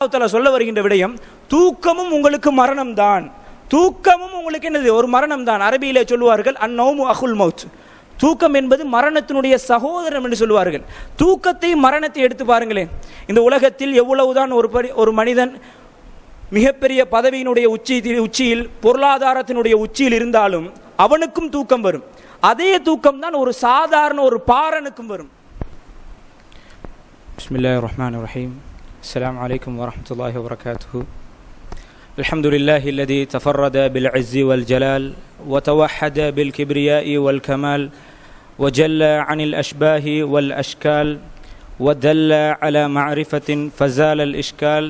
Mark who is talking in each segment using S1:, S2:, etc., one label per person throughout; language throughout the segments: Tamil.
S1: சொல்ல வருகின்ற விடயம், தூக்கமும் உங்களுக்கு மரணம் தான். தூக்கமும் உங்களுக்கு என்னது? ஒரு மரணம் தான். அரபியிலே சொல்லுவார்கள் அந்நௌமு அகுல் மௌத், தூக்கம் என்பது மரணத்தினுடைய சகோதரன் என்று சொல்லுவார்கள். தூக்கத்தை மரணத்தை எடுத்து பாருங்களேன். இந்த உலகத்தில் எவ்வளவுதான் ஒரு மனிதன் மிகப்பெரிய பதவியினுடைய உச்சியில் பொருளாதாரத்தினுடைய உச்சியில் இருந்தாலும் அவனுக்கும் தூக்கம் வரும். அதே தூக்கம் தான் ஒரு சாதாரண ஒரு பாரனுக்கும் வரும். பிஸ்மில்லாஹிர் ரஹ்மானிர் ரஹீம். அஸ்ஸலாமு அலைக்கும் வரஹ்மத்துல்லாஹி வபரகாத்துஹு. அல்ஹம்துலில்லாஹி அல்லதி தஃபர்ரத பில் இஸ்ஸி வல் ஜலால் வ தவஹ்ஹத பில் கிப்ரியாஇ வல் கமால் வ ஜல்ல அனில் அஷ்பாஹி வல் அஷ்கால் வ தல்ல அலா மஅரிஃபத்தின் ஃபஸால அல் இஷ்கால்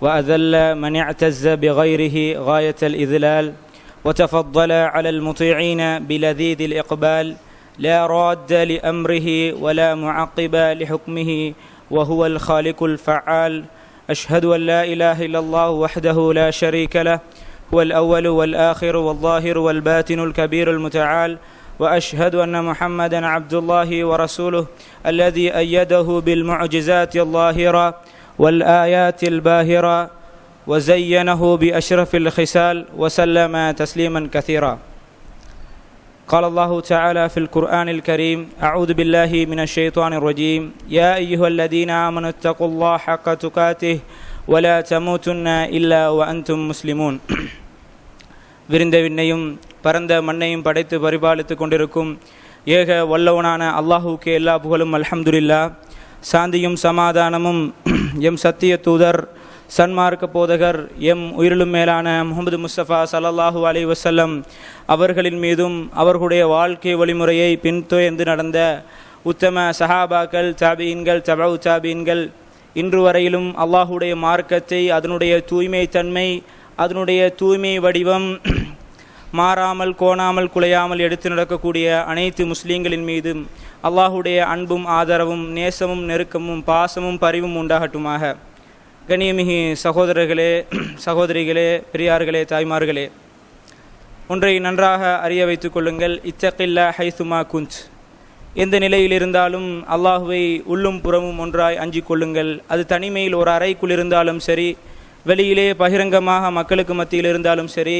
S1: وأذل من اعتز بغيره غاية الإذلال وتفضل على المطيعين بلذيذ الإقبال لا راد لأمره ولا معقب لحكمه وهو الخالق الفعال. أشهد أن لا إله إلا الله وحده لا شريك له هو الأول والآخر والظاهر والباطن الكبير المتعال. وأشهد أن محمدا عبد الله ورسوله الذي أيده بالمعجزات الظاهرة والآيات الباهرة وزينه بأشرف الخصال وسلم تسليما كثيرا. قال الله تعالى في القرآن الكريم: أعوذ بالله من الشيطان الرجيم. يا أيها الذين آمنوا اتقوا الله حق تقاته ولا تموتن إلا وأنتم مسلمون. விரிந்த விண்ணையும் பரந்த மண்ணையும் படைத்து பரிபாலித்து கொண்டிருக்கும் ஏக வல்லவனான அல்லாஹுக்கே எல்லா புகழும். அல்ஹம்துலில்லாஹ். சாந்தியும் சமாதானமும் எம் சத்திய தூதர் சன்மார்க்க போதகர் எம் உயிரிலும் மேலான முஹம்மது முஸ்தபா ஸல்லல்லாஹு அலைஹி வஸல்லம் அவர்களின் மீதும் அவர்களுடைய வாழ்க்கை வழிமுறையை பின்தொடர்ந்து நடந்த உத்தம சஹாபாக்கள், தாபீன்கள், தபஉ தாபீன்கள், இன்று வரையிலும் அல்லாஹுடைய மார்க்கத்தை அதனுடைய தூய்மை தன்மை, அதனுடைய தூய்மை வடிவம் மாறாமல் கோணாமல் குலையாமல் எடுத்து நடக்கக்கூடிய அனைத்து முஸ்லீம்களின் மீதும் அல்லாஹுடைய அன்பும் ஆதரவும் நேசமும் நெருக்கமும் பாசமும் பரிவும் உண்டாகட்டுமாக. கண்ணியமிகு சகோதரர்களே, சகோதரிகளே, பெரியார்களே, தாய்மார்களே, ஒன்றை நன்றாக அறிய வைத்துக் கொள்ளுங்கள். இத்தகில்லா ஹைசுமா குந்த், எந்த நிலையில் இருந்தாலும் அல்லாஹுவை உள்ளும் புறமும் ஒன்றாய் அஞ்சிக் கொள்ளுங்கள். அது தனிமையில் ஒரு அறைக்குள் இருந்தாலும் சரி, வெளியிலே பகிரங்கமாக மக்களுக்கு மத்தியில் இருந்தாலும் சரி,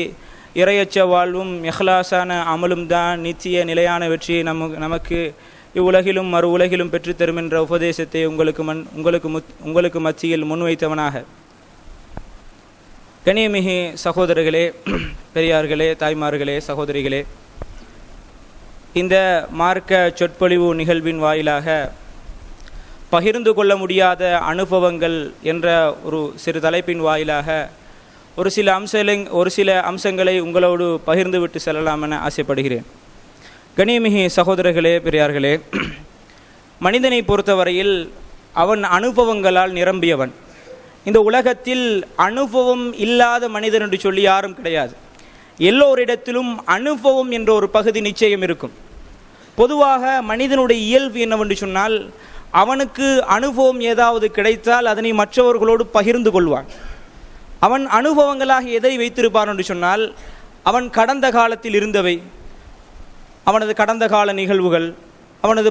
S1: இறையச்ச வாழ்வும் இஹ்லாஸான அமலும் தான் நித்திய நிலையான வெற்றியை நமக்கு இவ்வுலகிலும் மறு உலகிலும் பெற்றுத்தரும் என்ற உபதேசத்தை உங்களுக்கு மத்தியில் முன்வைத்தவனாக. கண்ணியமிகு சகோதரர்களே, பெரியார்களே, தாய்மார்களே, சகோதரிகளே, இந்த மார்க்க சொற்பொழிவு நிகழ்வின் வாயிலாக பகிர்ந்து கொள்ள முடியாத அனுபவங்கள் என்ற ஒரு சிறு தலைப்பின் வாயிலாக ஒரு சில அம்சங்களை உங்களோடு பகிர்ந்து விட்டு செல்லலாம் என ஆசைப்படுகிறேன். கண்ணியமிகு சகோதரர்களே, பெரியார்களே, மனிதனை பொறுத்தவரையில் அவன் அனுபவங்களால் நிரம்பியவன். இந்த உலகத்தில் அனுபவம் இல்லாத மனிதன் என்று சொல்லி யாரும் கிடையாது. எல்லோரிடத்திலும் அனுபவம் என்ற ஒரு பகுதி நிச்சயம் இருக்கும். பொதுவாக மனிதனுடைய இயல்பு என்னவென்று சொன்னால், அவனுக்கு அனுபவம் ஏதாவது கிடைத்தால் அதனை மற்றவர்களோடு பகிர்ந்து கொள்வான். அவன் அனுபவங்களாக எதை வைத்திருப்பான் என்று சொன்னால், அவன் கடந்த காலத்தில் இருந்தவை, அவனது கடந்த கால நிகழ்வுகள், அவனது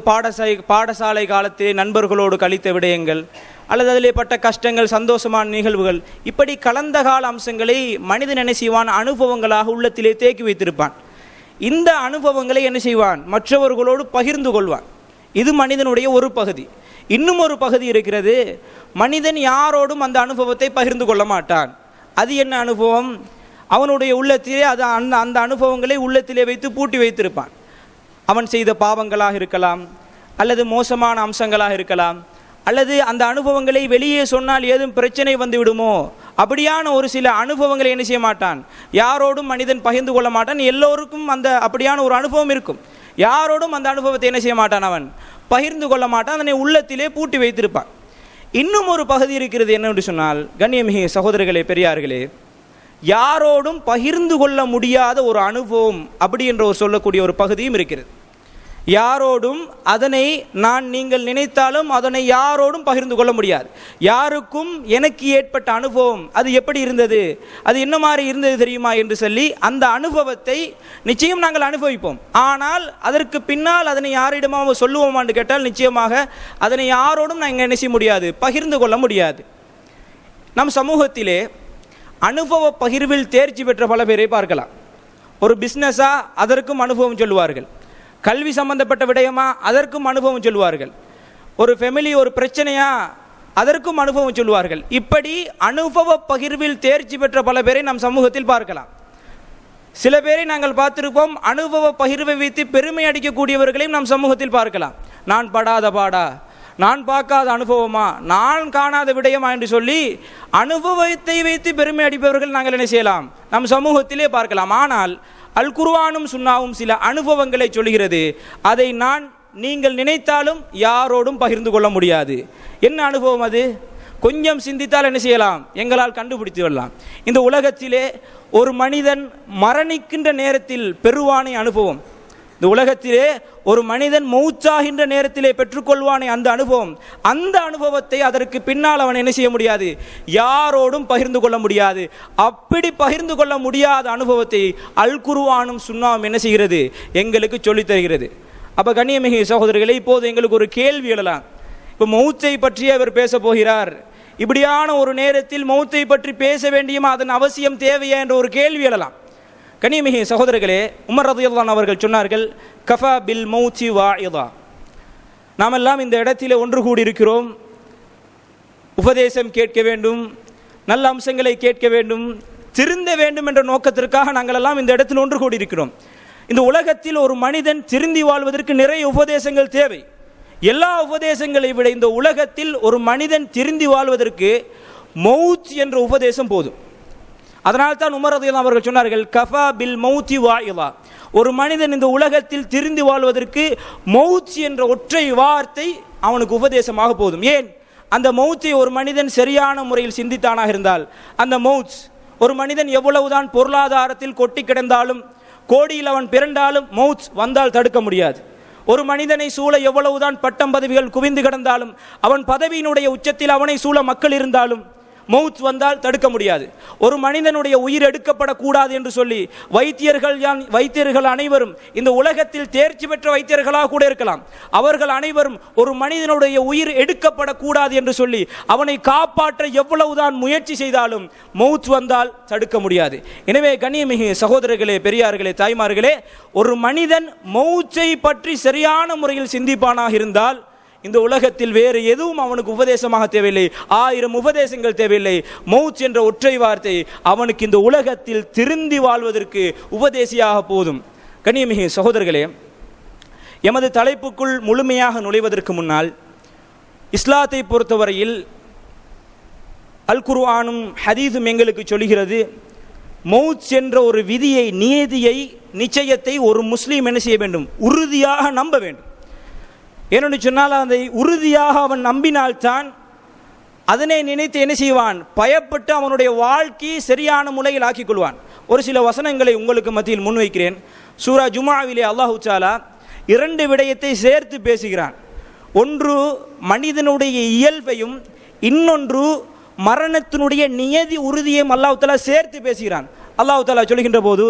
S1: பாடசாலை காலத்திலே நண்பர்களோடு கழித்த விடயங்கள், அல்லது அதிலே பட்ட கஷ்டங்கள், சந்தோஷமான நிகழ்வுகள், இப்படி கடந்த கால அம்சங்களை மனிதன் என்ன செய்வான்? அனுபவங்களாக உள்ளத்திலே தேக்கி வைத்திருப்பான். இந்த அனுபவங்களை என்ன செய்வான்? மற்றவர்களோடு பகிர்ந்து கொள்வான். இது மனிதனுடைய ஒரு பகுதி. இன்னும் ஒரு பகுதி இருக்கிறது, மனிதன் யாரோடும் அந்த அனுபவத்தை பகிர்ந்து கொள்ள மாட்டான். அது என்ன அனுபவம்? அவனுடைய உள்ளத்திலே அந்த அனுபவங்களை உள்ளத்திலே வைத்து பூட்டி வைத்திருப்பான். அவன் செய்த பாவங்களாக இருக்கலாம், அல்லது மோசமான அம்சங்களாக இருக்கலாம், அல்லது அந்த அனுபவங்களை வெளியே சொன்னால் ஏதும் பிரச்சனை வந்து விடுமோ, அப்படியான ஒரு சில அனுபவங்களை என்ன செய்ய மாட்டான்? யாரோடும் மனிதன் பகிர்ந்து கொள்ள மாட்டான். எல்லோருக்கும் அப்படியான ஒரு அனுபவம் இருக்கும். யாரோடும் அந்த அனுபவத்தை என்ன செய்ய மாட்டான்? அவன் பகிர்ந்து கொள்ள மாட்டான். அதனை உள்ளத்திலே பூட்டி வைத்திருப்பான். இன்னும் ஒரு பகுதி இருக்கிறது. என்னென்று சொன்னால், கண்ணியமிகு சகோதரர்களே, பெரியார்களே, யாரோடும் பகிர்ந்து கொள்ள முடியாத ஒரு அனுபவம் அப்படி என்ற ஒரு சொல்லக்கூடிய ஒரு பகுதியும் இருக்கிறது. யாரோடும் அதனை நீங்கள் நினைத்தாலும் அதனை யாரோடும் பகிர்ந்து கொள்ள முடியாது. யாருக்கும் எனக்கு ஏற்பட்ட அனுபவம் அது எப்படி இருந்தது, அது என்ன மாதிரி இருந்தது தெரியுமா என்று சொல்லி அந்த அனுபவத்தை நிச்சயம் நாங்கள் அனுபவிப்போம். ஆனால் அதற்கு பின்னால் அதனை யாரிடமாக சொல்லுவோமான்னு கேட்டால் நிச்சயமாக அதனை யாரோடும் நாங்கள் என்ன செய்ய முடியாது? பகிர்ந்து கொள்ள முடியாது. நம் சமூகத்திலே அனுபவ பகிர்வில் தேர்ச்சி பெற்ற பல பேரை பார்க்கலாம். ஒரு பிஸ்னஸா அதற்கும் அனுபவம் சொல்லுவார்கள், கல்வி சம்பந்தப்பட்ட விடயமா அதற்கும் அனுபவம் சொல்லுவார்கள், ஒரு ஃபெமிலி ஒரு பிரச்சனையா அதற்கும் அனுபவம் சொல்லுவார்கள். இப்படி அனுபவ பகிர்வில் தேர்ச்சி பெற்ற பல பேரை நம் சமூகத்தில் பார்க்கலாம். சில பேரை நாங்கள் பார்த்திருப்போம், அனுபவ பகிர்வை வைத்து பெருமை அடிக்கக்கூடியவர்களையும் நம் சமூகத்தில் பார்க்கலாம். நான் படாத பாடா, நான் பார்க்காத அனுபவமா, நான் காணாத விடயமா என்று சொல்லி அனுபவத்தை வைத்து பெருமை அடிப்பவர்கள் நாங்கள் என்ன செய்யலாம், நம் சமூகத்திலே பார்க்கலாம். ஆனால் அல் குர்ஆனும் சுன்னாவும் சில அனுபவங்களை சொல்கிறது. அதை நீங்கள் நினைத்தாலும் யாரோடும் பகிர்ந்து கொள்ள முடியாது. என்ன அனுபவம் அது? கொஞ்சம் சிந்தித்தால் என்ன செய்யலாம், எங்களால் கண்டுபிடித்து விடலாம். இந்த உலகத்திலே ஒரு மனிதன் மரணிக்கின்ற நேரத்தில் பெறுவானே அனுபவம், இந்த உலகத்திலே ஒரு மனிதன் மௌத்தாகின்ற நேரத்திலே பெற்றுக்கொள்வானே அந்த அனுபவம், அந்த அனுபவத்தை அதற்கு பின்னால் அவன் என்ன செய்ய முடியாது, யாரோடும் பகிர்ந்து கொள்ள முடியாது. அப்படி பகிர்ந்து கொள்ள முடியாத அனுபவத்தை அல் குர்ஆனும் சுன்னாவும் என்ன செய்கிறது, எங்களுக்கு சொல்லித் தருகிறது. அப்போ கண்ணியமிகு சகோதரர்களே, இப்போது எங்களுக்கு ஒரு கேள்வி எழலாம். இப்போ மௌத்தை பற்றி அவர் பேச போகிறார், இப்படியான ஒரு நேரத்தில் மௌத்தை பற்றி பேச வேண்டியுமா, அதன் அவசியம் தேவையா என்ற ஒரு கேள்வி எழலாம். கண்ணியமிகு சகோதரர்களே, உமர் ரலியல்லாஹு அவர்கள் சொன்னார்கள், கஃபா பில் மௌத்தி வாஇதா. நாமெல்லாம் இந்த இடத்திலே ஒன்று கூடியிருக்கிறோம், உபதேசம் கேட்க வேண்டும், நல்ல அம்சங்களை கேட்க வேண்டும், திருந்த வேண்டும் என்ற நோக்கத்திற்காக நாங்கள் எல்லாம் இந்த இடத்தில் ஒன்று கூடியிருக்கிறோம். இந்த உலகத்தில் ஒரு மனிதன் திருந்தி வாழ்வதற்கு நிறைய உபதேசங்கள் தேவை. எல்லா உபதேசங்களை விட இந்த உலகத்தில் ஒரு மனிதன் திருந்தி வாழ்வதற்கு மௌத் என்ற உபதேசம் போதும். அதனால்தான் உமர் ரலியல்லாஹு அவர்கள் சொன்னார்கள், கஃபா பில் மௌத்தி வாஇதா. ஒரு மனிதன் இந்த உலகத்தில் திருந்தி வாழ்வதற்கு மௌத் என்ற ஒற்றை வார்த்தை அவனுக்கு உபதேசமாக போதும். ஏன்? அந்த மௌத்தை ஒரு மனிதன் சரியான முறையில் சிந்தித்தானாக இருந்தால், அந்த மௌத், ஒரு மனிதன் எவ்வளவுதான் பொருளாதாரத்தில் கொட்டி கிடந்தாலும், கோடியில் அவன் பிறண்டாலும் மௌத் வந்தால் தடுக்க முடியாது. ஒரு மனிதனை சூழ எவ்வளவுதான் பட்டம் பதவிகள் குவிந்து கிடந்தாலும், அவன் பதவியினுடைய உச்சத்தில் அவனை சூழ மக்கள் இருந்தாலும் மௌத் வந்தால் தடுக்க முடியாது. ஒரு மனிதனுடைய உயிர் எடுக்கப்படக்கூடாது என்று சொல்லி வைத்தியர்கள் அனைவரும் இந்த உலகத்தில் தேர்ச்சி பெற்ற வைத்தியர்களாக கூட இருக்கலாம், அவர்கள் அனைவரும் ஒரு மனிதனுடைய உயிர் எடுக்கப்படக்கூடாது என்று சொல்லி அவனை காப்பாற்ற எவ்வளவுதான் முயற்சி செய்தாலும் மௌத் வந்தால் தடுக்க முடியாது. எனவே கண்ணியமிகு சகோதரர்களே, பெரியார்களே, தாய்மார்களே, ஒரு மனிதன் மௌத்தை பற்றி சரியான முறையில் சிந்திப்பானாக இருந்தால் இந்த உலகத்தில் வேறு எதுவும் அவனுக்கு உபதேசமாக தேவையில்லை, 1000 உபதேசங்கள் தேவையில்லை. மௌத் என்ற ஒற்றை வார்த்தை அவனுக்கு இந்த உலகத்தில் திருந்தி வாழ்வதற்கு உபதேசியாக போதும். கண்ணியமிகு சகோதரர்களே, எமது தலைப்புக்குள் முழுமையாக நுழைவதற்கு முன்னால் இஸ்லாத்தை பொறுத்தவரையில் அல் குர்ஆனும் ஹதீஸும் எங்களுக்கு சொல்கிறது, மௌத் என்ற ஒரு விதியை, நியதியை, நிச்சயத்தை ஒரு முஸ்லீம் என்ன செய்ய வேண்டும், உறுதியாக நம்ப வேண்டும். ஏனென்று சொன்னால் அதை உறுதியாக அவன் நம்பினால்தான் அதனை நினைத்து என்ன செய்வான், பயப்பட்டு அவனுடைய வாழ்க்கையை சரியான முறையில் ஆக்கிக் கொள்வான். ஒரு சில வசனங்களை உங்களுக்கு மத்தியில் முன்வைக்கிறேன். சூரா ஜுமாவிலே அல்லாஹு தஆலா 2 விடயத்தை சேர்த்து பேசுகிறான். ஒன்று மனிதனுடைய இயல்பையும், இன்னொன்று மரணத்தினுடைய நியதி உறுதியையும் அல்லாஹு தஆலா சேர்த்து பேசுகிறான். அல்லாஹு தஆலா சொல்கின்ற போது,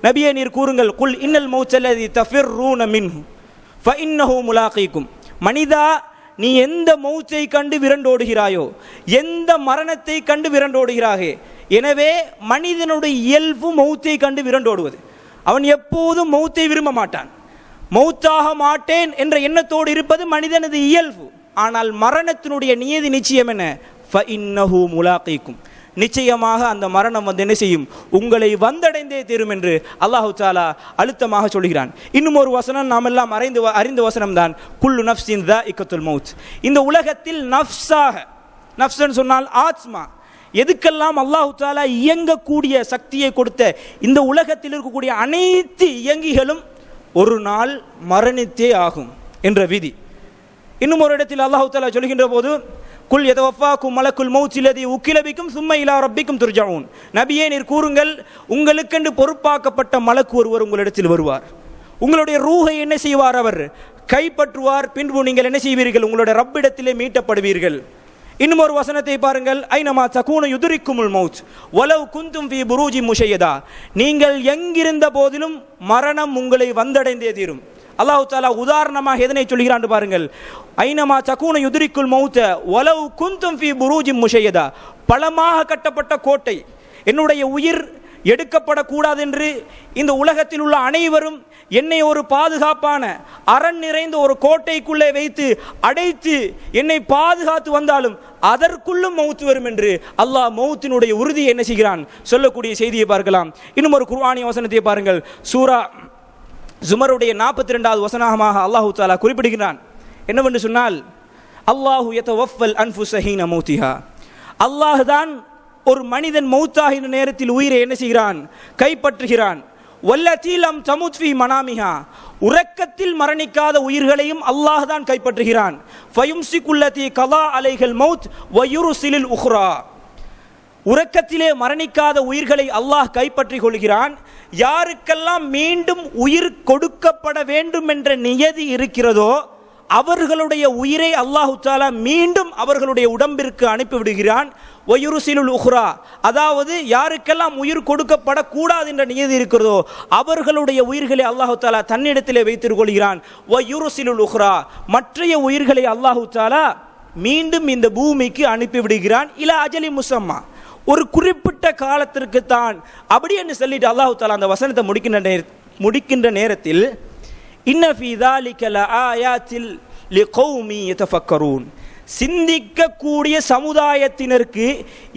S1: நபியே நீர் கூறுங்கள், குல் இன்னல் மௌத்தல்லதி தஃபிர்ரூன மின்ஹு ஃபஇன்னஹு முலாகீக்கும். மனிதா, நீ எந்த மௌத்தை கண்டு விரண்டோடுகிறாயோ, எந்த மரணத்தை கண்டு விரண்டோடுகிறாயே, எனவே மனிதனுடைய இயல்பு மௌத்தை கண்டு விரண்டோடுவது. அவன் எப்போதும் மௌத்தை விரும்ப மாட்டான். மௌத்தாக மாட்டேன் என்ற எண்ணத்தோடு இருப்பது மனிதனது இயல்பு. ஆனால் மரணத்தினுடைய நியதி நிச்சயம் என்ன, ஃபஇன்னஹு முலாகீக்கும், நிச்சயமாக அந்த மரணம் என்ன செய்யும், உங்களை வந்தடைந்தே தீரும் என்று அல்லாஹு தஆலா அழுத்தமாக சொல்கிறான். இன்னும் ஒரு வசனம் நாம் எல்லாம் அறிந்த வசனம் தான், குல்லு நஃப்ஸின் ذائقத்துல் மௌத். இந்த உலகத்தில் நஃப்ஸாக, நஃப்ஸ்ன்னு சொன்னால் ஆத்மா, எதுக்கெல்லாம் அல்லாஹு தஆலா இயங்கக்கூடிய சக்தியை கொடுத்த இந்த உலகத்தில் இருக்கக்கூடிய அனைத்து இயங்கிகளும் ஒரு நாள் மரணித்தே ஆகும் என்ற விதி. இன்னும் ஒரு இடத்தில் அல்லாஹு தஆலா சொல்கின்ற போது, குல் யதவஃபாக்கும் மலக்குல் மௌத் அல்லதி உக்கில பிக்கும் சும்ம இலா ரப்பிக்கும் துர்ஜஊன். நபியே நீர் கூறுங்கள், உங்களுக்கென்று பொறுப்பாக்கப்பட்ட மலக்கு ஒருவர் உங்களிடத்தில் வருவார், உங்களுடைய ரூஹை என்ன செய்வார், அவர் கைப்பற்றுவார், பின்பு நீங்கள் என்ன செய்வீர்கள், உங்களுடைய ரப்பிடத்திலே மீட்டப்படுவீர்கள். இன்னும் ஒரு வசனத்தை பாருங்கள், ஐனமா தகூனு யுத்ரிக்குமுல் மௌத் வலவ் குந்தும் ஃபீ புரூஜி முஷையதா. நீங்கள் எங்கிருந்த போதிலும் மரணம் உங்களை வந்தடைந்தே தீரும். அல்லாஹ் தஆலா உதாரணமாக எதனை சொல்கிறான் பாருங்கள். ஐனமா தகூன யுத்ரிக்குல் மௌத வலவ் குந்தும் ஃபீ புரூஜின் முஷையதா. பலமாக கட்டப்பட்ட கோட்டை, என்னுடைய உயிர் எடுக்கப்படக்கூடாது என்று இந்த உலகத்தில் உள்ள அனைவரும் என்னை ஒரு பாதுகாப்பான அரண் நிறைந்த ஒரு கோட்டைக்குள்ளே வைத்து அடைத்து என்னை பாதுகாத்து வந்தாலும் அதற்குள்ளும் மௌத் வரும் என்று அல்லாஹ் மௌத்தினுடைய உறுதியை என்ன செய்கிறான் சொல்லக்கூடிய செய்தியை பார்க்கலாம். இன்னும் ஒரு குர்ஆனிய வசனத்தை பாருங்கள். சூரா ஜுமருடைய 42வது வசனமாக அல்லாஹ் தஆலா குறிப்பிடுகிறான். என்னவென்று சொன்னால், அல்லாஹு யதவஃபல் அன்ஃபுஸ ஹீன மௌத்திஹா. அல்லாஹ் தான் ஒரு மனிதன் மௌத்தாகின நேரத்தில் உயிரை என்ன செய்கிறான் கைப்பற்றுகிறான். வல்லதி லம் தமுத் ஃபீ மனாமிஹா. உறக்கத்தில் மரணிக்காத உயிர்களையும் அல்லாஹ் தான் கைப்பற்றுகிறான். ஃபயும்சிகுல்லதி கலா அலைஹல் மௌத் வயுர்சிலில் உக்ரா. உறக்கத்திலே மரணிக்காத உயிர்களை அல்லாஹ் கைப்பற்றிக் கொள்கிறான். யாருக்கெல்லாம் மீண்டும் உயிர் கொடுக்கப்பட வேண்டும் என்ற நியதி இருக்கிறதோ அவர்களுடைய உயிரை அல்லாஹ் தஆலா மீண்டும் அவர்களுடைய உடம்பிற்கு அனுப்பிவிடுகிறான். வயுர்சிலுல் உக்ரா, அதாவது யாருக்கெல்லாம் உயிர் கொடுக்கப்படக்கூடாது என்ற நியதி இருக்கிறதோ அவர்களுடைய உயிர்களை அல்லாஹ் தஆலா தன்னிடத்திலே வைத்துக் கொள்கிறான். வயுர்சிலுல் உக்ரா, மற்றைய உயிர்களை அல்லாஹ் தஆலா மீண்டும் இந்த பூமிக்கு அனுப்பிவிடுகிறான். இலா அஜலி முஸம்மா, ஒரு குறிப்பிட்ட காலத்திற்கு தான். அப்படி என்று சொல்லிட்டு அல்லாஹ் தஆலா அந்த வசனத்தை முடிக்கின்ற நேரத்தில் இன்ன ஃபீ ذلك لآيات لقوم يتفكرون, சிந்திக்கக்கூடிய சமுதாயத்தினருக்கு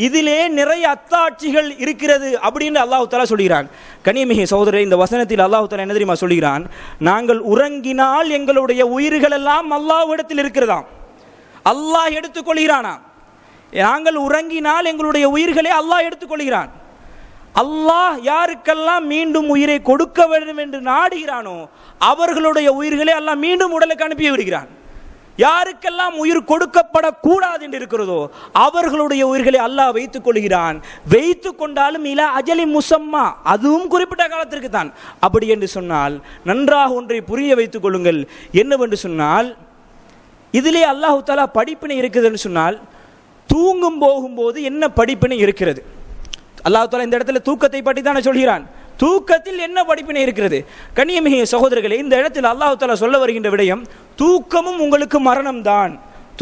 S1: இதிலே நிறைய அத்தாட்சிகள் இருக்கிறது அப்படின்னு அல்லாஹ் தஆலா சொல்கிறான். கனியமிகு சகோதரரே, இந்த வசனத்தில் அல்லாஹ் தஆலா என்ன தெரியுமா சொல்கிறான்? நாங்கள் உறங்கினால் எங்களுடைய உயிர்கள் எல்லாம் அல்லாஹ்விடத்தில் இருக்கிறதாம். அல்லாஹ் எடுத்துக்கொள்கிறானா? நாங்கள் உறங்கினால் எங்களுடைய உயிர்களை அல்லாஹ் எடுத்துக்கொள்கிறான். அல்லாஹ் யாருக்கெல்லாம் மீண்டும் உயிரை கொடுக்க வேண்டும் என்று நாடுகிறானோ அவர்களுடைய உயிர்களை அல்லாஹ் மீண்டும் உடலுக்கு அனுப்பி விடுகிறான். யாருக்கெல்லாம் உயிர் கொடுக்கப்படக்கூடாது என்று இருக்கிறதோ அவர்களுடைய உயிர்களை அல்லாஹ் வைத்துக் கொள்கிறான். வைத்துக் கொண்டாலும் இலா அஜலி முஸம்மா, அதுவும் குறிப்பிட்ட காலத்திற்கு தான். அப்படி என்று சொன்னால் நன்றாக ஒன்றை புரிய வைத்துக் கொள்ளுங்கள். என்னவென்று சொன்னால், இதிலே அல்லாஹ் தஆலா படிப்பினை இருக்குதுன்னு சொன்னால், தூங்கும் போகும்போது என்ன படிப்பினை இருக்கிறது? அல்லாஹ் தஆலா இந்த இடத்துல தூக்கத்தை பற்றி தானே சொல்கிறான். தூக்கத்தில் என்ன படிப்பினை இருக்கிறது? கண்ணியமிகு சகோதரர்களே, இந்த இடத்தில் அல்லாஹ் தஆலா சொல்ல வருகின்ற விடயம், தூக்கமும் உங்களுக்கு மரணம் தான்.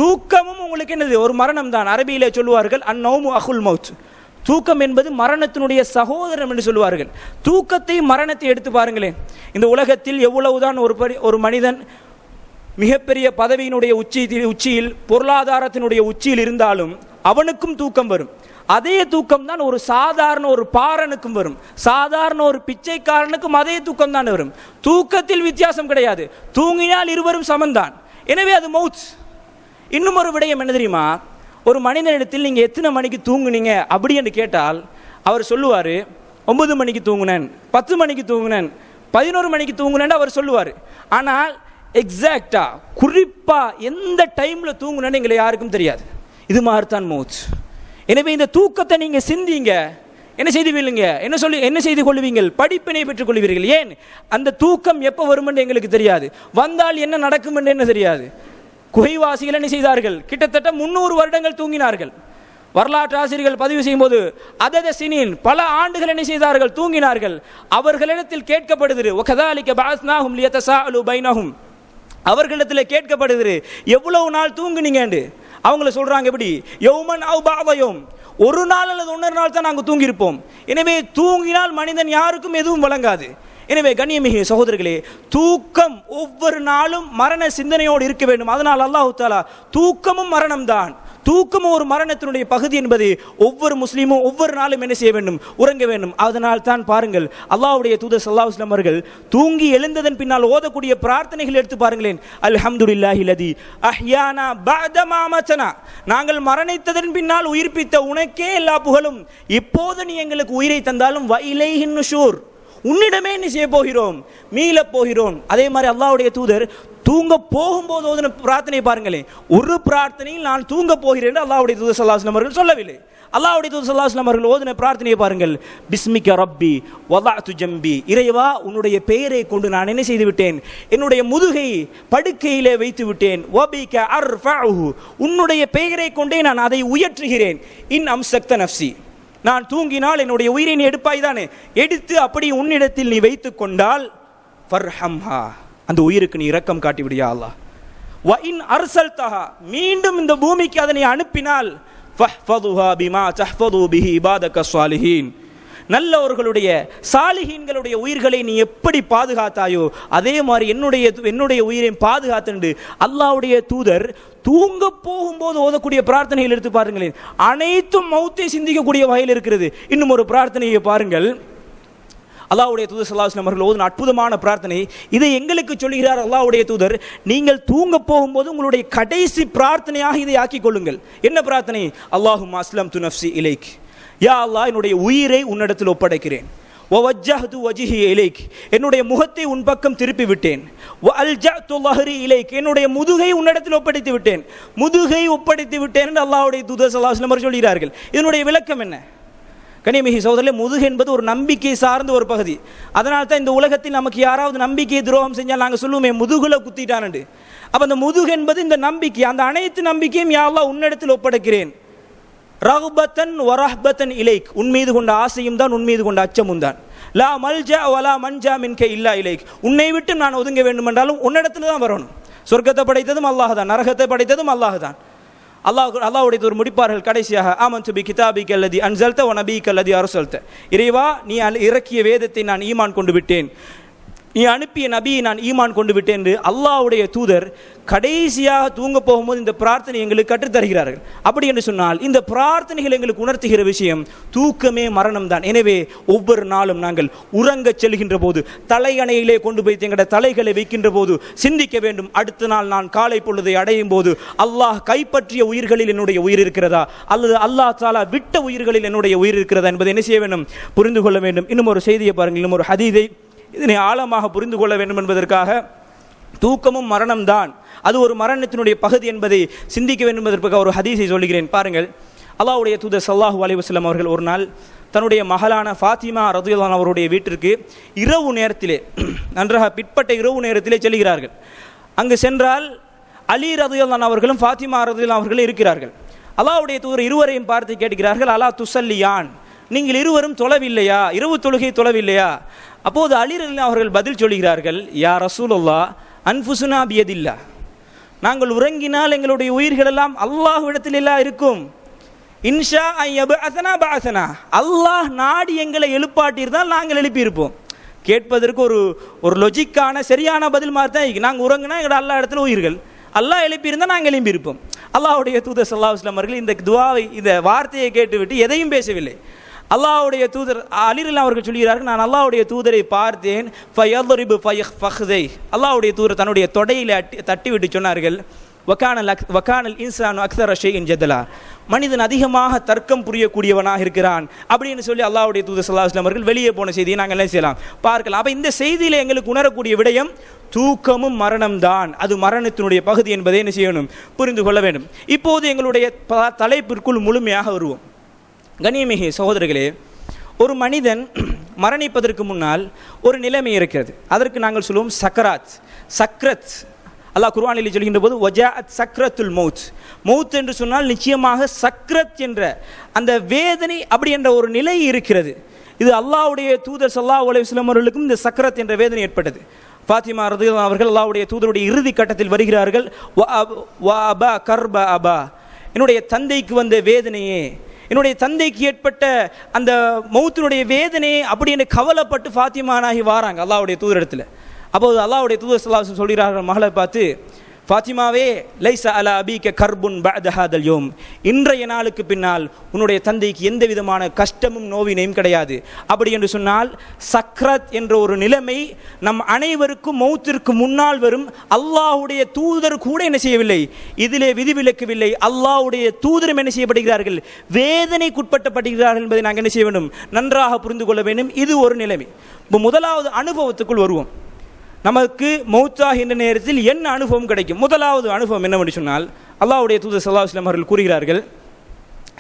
S1: தூக்கமும் உங்களுக்கு என்னது? ஒரு மரணம் தான். அரபியிலே சொல்லுவார்கள் அந்நௌமு அஹுல் மௌத், தூக்கம் என்பது மரணத்தினுடைய சகோதரன் என்று சொல்லுவார்கள். தூக்கத்தை மரணத்தை எடுத்து பாருங்களேன். இந்த உலகத்தில் எவ்வளவுதான் ஒரு மனிதன் மிகப்பெரிய பதவியினுடைய உச்சியில் பொருளாதாரத்தினுடைய உச்சியில் இருந்தாலும் அவனுக்கும் தூக்கம் வரும். அதே தூக்கம் தான் ஒரு சாதாரண ஒரு பாரனுக்கும் வரும். சாதாரண ஒரு பிச்சைக்காரனுக்கும் அதே தூக்கம் தான் வரும். தூக்கத்தில் வித்தியாசம் கிடையாது. தூங்கினால் இருவரும் சமந்தான். எனவே அது மௌத். இன்னும் ஒரு விடயம் என்ன தெரியுமா? ஒரு மனிதனிடத்தில் நீங்கள் எத்தனை மணிக்கு தூங்குனீங்க அப்படி என்று கேட்டால் அவர் சொல்லுவார், 9 மணிக்கு தூங்குனேன், 10 மணிக்கு தூங்குனேன், 11 மணிக்கு தூங்குனேன் அவர் சொல்லுவார். ஆனால் எக்ஸாக்டா குறிப்பா எந்த டைம்ல தூங்குனேன்னு எங்களை யாருக்கும் தெரியாது. இது மாதிரி தான் மௌத். எனவே இந்த தூக்கத்தை நீங்க சிந்திங்க. என்ன செய்துவீங்க? என்ன செய்து கொள்வீங்கள்? படிப்பினை பெற்றுக் கொள்வீர்கள். ஏன்? அந்த தூக்கம் எப்போ வரும் என்று எங்களுக்கு தெரியாது. வந்தால் என்ன நடக்கும் என்று என்ன தெரியாது. குகைவாசிகள் என்ன செய்தார்கள்? கிட்டத்தட்ட 300 வருடங்கள் தூங்கினார்கள். வரலாற்று ஆசிரியர்கள் பதிவு செய்யும் போது அதத சினின், பல ஆண்டுகள் என்ன செய்தார்கள்? தூங்கினார்கள். அவர்களிடத்தில் கேட்கப்படுகிறது, வகதாலிக பஅஸ்னாஹும் லியதஸாஅலு பைனஹும், அவர்களிடத்தில் கேட்கப்படுகிறது எவ்வளவு நாள் தூங்குனீங்க என்று. அவங்கள சொல்றாங்க, எப்படி? யௌமன் அவ் பஅதயும், ஒரு நாள் அல்லது 1 நாள் தான் நாங்கள் தூங்கியிருப்போம். எனவே தூங்கினால் மனிதன் யாருக்கும் எதுவும் வழங்காது. எனவே கண்ணியமிகு சகோதரர்களே, தூக்கம் ஒவ்வொரு நாளும் மரண சிந்தனையோடு இருக்க வேண்டும். அதனால் அல்லாஹ் தஆலா தூக்கமும் மரணம்தான், தூக்கமும் ஒரு மரணத்தினுடைய பகுதி என்பது ஒவ்வொரு முஸ்லீமும் ஒவ்வொரு நாளும் என்ன செய்ய வேண்டும்? உறங்க வேண்டும். அதனால் தான் பாருங்கள், அல்லாஹ்வுடைய தூதர் ஸல்லல்லாஹு அலைஹி வஸல்லம் அவர்கள் தூங்கி எழுந்ததன் பின்னால் ஓதக்கூடிய பிரார்த்தனைகள் எடுத்து பாருங்களேன். அல்ஹம்துலில்லாஹில்லதி அஹ்யானா பஅதமா அமதனா, நாங்கள் மரணித்ததன் பின்னால் உயிர்ப்பித்த உனக்கே எல்லா புகழும். இப்போது நீ எங்களுக்கு உயிரை தந்தாலும் வ இலைஹின் நுஷூர், உன்னிடமே என்ன செய்ய போகிறோம்? மீளப் போகிறோம். அதே மாதிரி அல்லாஹ்வுடைய தூதர் தூங்க போகும்போது ஓதின பிரார்த்தனை பாருங்களேன். ஒரு பிரார்த்தனையில் நான் தூங்க போகிறேன் என்று அல்லாஹ்வுடைய தூதர் ஸல்லல்லாஹு அலைஹி வஸல்லம் அவர்கள் சொல்லவில்லை. அல்லாஹ்வுடைய தூதர் ஸல்லல்லாஹு அலைஹி வஸல்லம் அவர்கள் ஓதின பிரார்த்தனையை பாருங்கள். பிஸ்மிக ரப்பி வதஅது ஜம்பி, இறைவா உன்னுடைய பெயரை கொண்டு நான் என்ன செய்து விட்டேன்? என்னுடைய முதுகை படுக்கையிலே வைத்து விட்டேன். வபிக அர்ஃபஉஹு, உன்னுடைய பெயரை கொண்டே நான் அதை உயர்த்துகிறேன். இன் அம்சக்த நஃப்ஸி, நான் தூங்கினால் என்னுடைய உயிரை நீ எடுப்பாய் தானே, எடுத்து அப்படி உன்னிடத்தில் நீ வைத்துக் கொண்டால் ஃபர்ஹம்ஹா, அந்த உயிருக்கு நீ இரக்கம் காட்டிவிடியா அல்லாஹ். வ இன் அர்சல்தஹா, மீண்டும் இந்த பூமிக்கு அதனை அனுப்பினால் ஃபஹ்ஃபதுஹா பிமா தஹ்ஃபது பிஹி இபாதக ஸாலிஹீன், நல்லவர்களுடைய சாலிஹீன்களுடைய உயிர்களை நீ எப்படி பாதுகாத்தாயோ அதே மாதிரி என்னுடைய உயிரையும் பாதுகாத்து அல்லாஹ்வுடைய தூதர் தூங்க போகும்போது ஓதக்கூடிய பிரார்த்தனைகள் எடுத்து பாருங்களேன். அனைத்தும் மௌத்தை சிந்திக்கக்கூடிய வகையில் இருக்கிறது. இன்னும் ஒரு பிரார்த்தனையை பாருங்கள். அல்லாஹ்வுடைய தூதர் ஸல்லல்லாஹு அலைஹி வஸல்லம் அவர்கள் ஓதுன அற்புதமான பிரார்த்தனை. இதை எங்களுக்கு சொல்கிறார் அல்லாஹ்வுடைய தூதர். நீங்கள் தூங்க போகும்போது உங்களுடைய கடைசி பிரார்த்தனையாக இதை ஆக்கிக் கொள்ளுங்கள். என்ன பிரார்த்தனை? அல்லாஹும்ம அஸ்லம்து நஃப்ஸி இலைக், யா அல்லாஹ் என்னுடைய உயிரை உன்னிடத்தில் ஒப்படைக்கிறேன். வவஜ்ஜஹது வஜ்ஹி இலைக், என்னுடைய முகத்தை உன் பக்கம் திருப்பி விட்டேன். வஅல்ஜஅது ظஹரி இலைக், என்னுடைய முதுகை உன்னிடத்தில் ஒப்படைத்து விட்டேன். முதுகை ஒப்படைத்து விட்டேன் என்று அல்லாஹ்வுடைய தூதர் ஸல்லல்லாஹு அலைஹி வஸல்லம் சொல்கிறார்கள். இதனுடைய விளக்கம் என்ன? கனிமிகு சகோதரர்களே, முதுகு என்பது ஒரு நம்பிக்கை சார்ந்த ஒரு பகுதி. அதனால தான் இந்த உலகத்தில் நமக்கு யாராவது நம்பிக்கை துரோகம் செஞ்சால் நாங்கள் சொல்லுவோமே முதுகுல குத்திட்டான்னு. அப்போ அந்த முதுகு என்பது இந்த நம்பிக்கை. அந்த அனைத்து நம்பிக்கையும் யா அல்லாஹ் உன்னிடத்தில் ஒப்படைக்கிறேன். ரஹ்பத்தன் வரஹ்பத்தன் இலைக், உன் மீது கொண்ட ஆசையும் தான், உன் மீது கொண்ட அச்சமும் தான். லா மல்ஜா வலா மன்ஜா மின்க இல்லா இலைக், உன்னை விட்டு நான் ஒதுங்க வேண்டும் என்றாலும் உன்னிடத்தில் தான் வரணும். சொர்க்கத்தை படைத்ததும் அல்லாஹ் தான், நரகத்தை படைத்ததும் அல்லாஹ் தான். அல்லாஹ்வுடைய ஒரு முடிப்பார்கள் கடைசியாக, ஆமன்து பி கிதாபிக அல்லதி அன்ஸல்த வ நபியிக அல்லதி அர்ஸல்த, இறைவா நீ இறக்கிய வேதத்தை நான் ஈமான் கொண்டு விட்டேன், நீ அனுப்பிய நபியை நான் ஈமான் கொண்டு விட்டேன் என்று அல்லாஹ்வுடைய தூதர் கடைசியாக தூங்க போகும்போது இந்த பிரார்த்தனை எங்களுக்கு கற்றுத்தருகிறார்கள். அப்படி என்று சொன்னால் இந்த பிரார்த்தனைகள் எங்களுக்கு உணர்த்துகிற விஷயம் தூக்கமே மரணம் தான். எனவே ஒவ்வொரு நாளும் நாங்கள் உறங்கச் செல்கின்ற போது, தலையணையிலே கொண்டு போய் எங்களுடைய தலைகளை வைக்கின்ற போது சிந்திக்க வேண்டும், அடுத்த நாள் நான் காலை பொழுதை அடையும் போது அல்லாஹ் கைப்பற்றிய உயிர்களில் என்னுடைய உயிர் இருக்கிறதா அல்லது அல்லாஹ் தஆலா விட்ட உயிர்களில் என்னுடைய உயிர் இருக்கிறதா என்பதை என்ன செய்ய வேண்டும்? புரிந்து கொள்ள வேண்டும். இன்னும் ஒரு செய்தியை பாருங்கள், இன்னும் ஒரு ஹதீஸை, இதனை ஆழமாக புரிந்து கொள்ள வேண்டும் என்பதற்காக தூக்கமும் மரணம் தான், அது ஒரு மரணத்தினுடைய பகுதி என்பதை சிந்திக்க வேண்டும் என்பதற்காக ஒரு ஹதீஸை சொல்கிறேன். பாருங்கள், அல்லாஹ்வுடைய தூதர் ஸல்லல்லாஹு அலைஹி வஸல்லம் அவர்கள் ஒரு நாள் தன்னுடைய மகளான ஃபாத்திமா ரலியல்லாஹு அன்ஹா அவருடைய வீட்டிற்கு இரவு நேரத்திலே, நன்றாக பிற்பட்ட இரவு நேரத்திலே செல்கிறார்கள். அங்கு சென்றால் அலி ரலியல்லாஹு அன்ஹு அவர்களும் ஃபாத்திமா ரலியல்லாஹு அவர்களும் இருக்கிறார்கள். அல்லாஹ்வுடைய தூதர் இருவரையும் பார்த்து கேட்கிறார்கள், அலா துஸல்லியான், நீங்கள் இருவரும் தொழவில்லையா, இரவு தொழுகை தொழவில்லையா? அப்போது அலி ரலியல்லாஹு அவர்கள் பதில் சொல்கிறார்கள், யா ரசூலுல்லாஹ் அன்ஃபுசுனா பியதில்லாஹ், நாங்கள் உறங்கினால் எங்களுடைய உயிர்கள் எல்லாம் அல்லாஹ்விடத்தில் எல்லாம் இருக்கும். இன்ஷா அய்யபஅஸனா பஅஸனா, அல்லாஹ் நாடி எங்களை எழுப்பாட்டியிருந்தால் நாங்கள் எழுப்பியிருப்போம். கேட்பதற்கு ஒரு லொஜிக்கான சரியான பதில் மாதிரி தான். நாங்கள் உறங்கினா எங்களோட அல்லாஹ் இடத்துல உயிர்கள், அல்லாஹ் எழுப்பியிருந்தால் நாங்கள் எழுப்பியிருப்போம். அல்லாஹ்வுடைய தூதர் ஸல்லல்லாஹு அலைஹி வஸல்லம் அவர்கள் இந்த துஆவை, இந்த வார்த்தையை கேட்டுவிட்டு எதையும் பேசவில்லை. அல்லாஹ்வுடைய தூதர் அலி ரலியல்லாஹு அவர்கள் சொல்கிறார்கள், நான் அல்லாஹ்வுடைய தூதரை பார்த்தேன், ஃபயضرب ஃபഖதை, அல்லாஹ்வுடைய தூதர் தன்னுடைய தொடையில தட்டி விட்டு சொன்னார்கள், வகானல் இன்சானு அக்ஸர ஷைஇன் ஜதலா, மனிதன் அதிகமாக தர்க்கம் புரியக்கூடியவனாக இருக்கிறான் அப்படின்னு சொல்லி அல்லாஹ்வுடைய தூதர் ஸல்லல்லாஹு அலைஹி வஸல்லம் அவர்கள் வெளியே போன செய்தியை நாங்கள் என்ன செய்யலாம் பார்க்கலாம். அப்போ இந்த செய்தியில் எங்களுக்கு உணரக்கூடிய விடயம் தூக்கமும் மரணம் தான், அது மரணத்தினுடைய பகுதி என்பதை என்ன செய்யணும்? புரிந்து கொள்ள வேண்டும். இப்போது எங்களுடைய தலைப்பிற்குள் முழுமையாக வருவோம். கண்ணியமிகு சகோதரர்களே, ஒரு மனிதன் மரணிப்பதற்கு முன்னால் ஒரு நிலைமை இருக்கிறது, அதற்கு நாங்கள் சொல்லுவோம் சக்கராத், சக்ரத். அல்லாஹ் குர்ஆனில் சொல்கின்ற போது வஜாஅத் சக்ரத்துல் மௌத், மௌத் என்று சொன்னால் நிச்சயமாக சக்ரத் என்ற அந்த வேதனை அப்படி என்ற ஒரு நிலை இருக்கிறது. இது அல்லாஹ்வுடைய தூதர் ஸல்லல்லாஹு அலைஹி வஸல்லம் அவர்களுக்கும் இந்த சக்ரத் என்ற வேதனை ஏற்பட்டது. ஃபாத்திமா ரலியல்லாஹு அவர்கள் அல்லாஹ்வுடைய தூதருடைய இறுதி கட்டத்தில் வருகிறார்கள். வ அபா கர்ப அபா, என்னுடைய தந்தைக்கு வந்த வேதனையே, என்னுடைய தந்தைக்கு ஏற்பட்ட அந்த மௌத்தினுடைய வேதனையை அப்படி என்று கவலைப்பட்டு ஃபாத்திமானாகி வாராங்க அல்லாஹ்வுடைய தூதரிடத்தில். அப்போது அல்லாஹ்வுடைய தூதர் ஸல்லல்லாஹு அலைஹி வஸல்லம் சொல்கிறார்கள் மகளை பார்த்து, ஃபாத்திமாவே லைஸ அலா அபீக கர்புன் பஅத ஹாதல் யௌம், இன்றைய நாளுக்கு பின்னால் உன்னுடைய தந்தைக்கு எந்த விதமான கஷ்டமும் நோவினையும் கிடையாது. அப்படி என்று சொன்னால் சக்ரத் என்ற ஒரு நிலைமை நம் அனைவருக்கும் மௌத்திற்கு முன்னால் வரும். அல்லாஹ்வுடைய தூதர் கூட என்ன செய்யவில்லை, இதிலே விதிவிலக்கவில்லை. அல்லாஹ்வுடைய தூதரும் என்ன செய்யப்படுகிறார்கள், வேதனைக்குட்பட்டப்படுகிறார்கள் என்பதை நாங்கள் என்ன செய்ய வேண்டும், நன்றாக புரிந்து கொள்ள வேண்டும். இது ஒரு நிலைமை. இப்போ முதலாவது அனுபவத்துக்குள் வருவோம். நமக்கு மௌத்தாகின்ற நேரத்தில் என்ன அனுபவம் கிடைக்கும்? முதலாவது அனுபவம் என்னவென்று சொன்னால், அல்லாஹ்வுடைய தூதர் ஸல்லல்லாஹு அலைஹி வஸல்லம் அவர்கள் கூறுகிறார்கள்,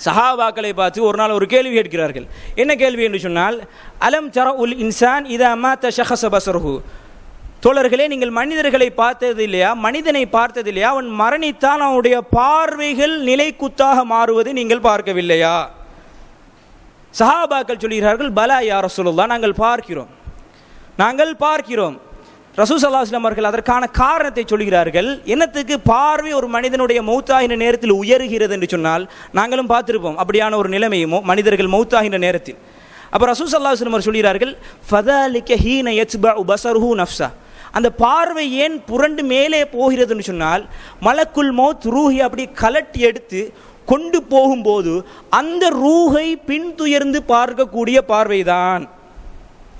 S1: சஹாபாக்களை பார்த்து ஒரு நாள் ஒரு கேள்வி கேட்கிறார்கள். என்ன கேள்வி என்று சொன்னால், அலம் தரஉல் இன்சான் இதா மாத ஷஹஸ பஸருஹு, தோழர்களே நீங்கள் மனிதர்களை பார்த்தது இல்லையா, மனிதனை பார்த்தது இல்லையா, அவன் மரணித்தான் அவனுடைய பார்வைகள் நிலைக்குத்தாக மாறுவதை நீங்கள் பார்க்கவில்லையா? சஹாபாக்கள் சொல்கிறார்கள், பலா யா ரசூலுல்லாஹ், நாங்கள் பார்க்கிறோம். ரசூல் ஸல்லல்லாஹு அலைஹி வஸல்லம் அவர்கள் அதற்கான காரணத்தை சொல்கிறார்கள். என்னத்துக்கு பார்வை ஒரு மனிதனுடைய மௌத்தாகின நேரத்தில் உயர்கிறது என்று சொன்னால், நாங்களும் பார்த்திருப்போம் அப்படியான ஒரு நிலைமை மனிதர்கள் மௌத்தாகின நேரத்தில். அப்போ ரசூல் ஸல்லல்லாஹு அலைஹி வஸல்லம் அவர்கள் சொல்கிறார்கள், ஃபதாலிக ஹீன யத்பஉ பஸருஹு நஃப்ஸா, அந்த பார்வை ஏன் புரண்டு மேலே போகிறதுன்னு சொன்னால், மலக்குல் மௌத் ரூஹை அப்படி கலட்டி எடுத்து கொண்டு போகும்போது அந்த ரூஹை பின்துயர்ந்து பார்க்கக்கூடிய பார்வைதான்.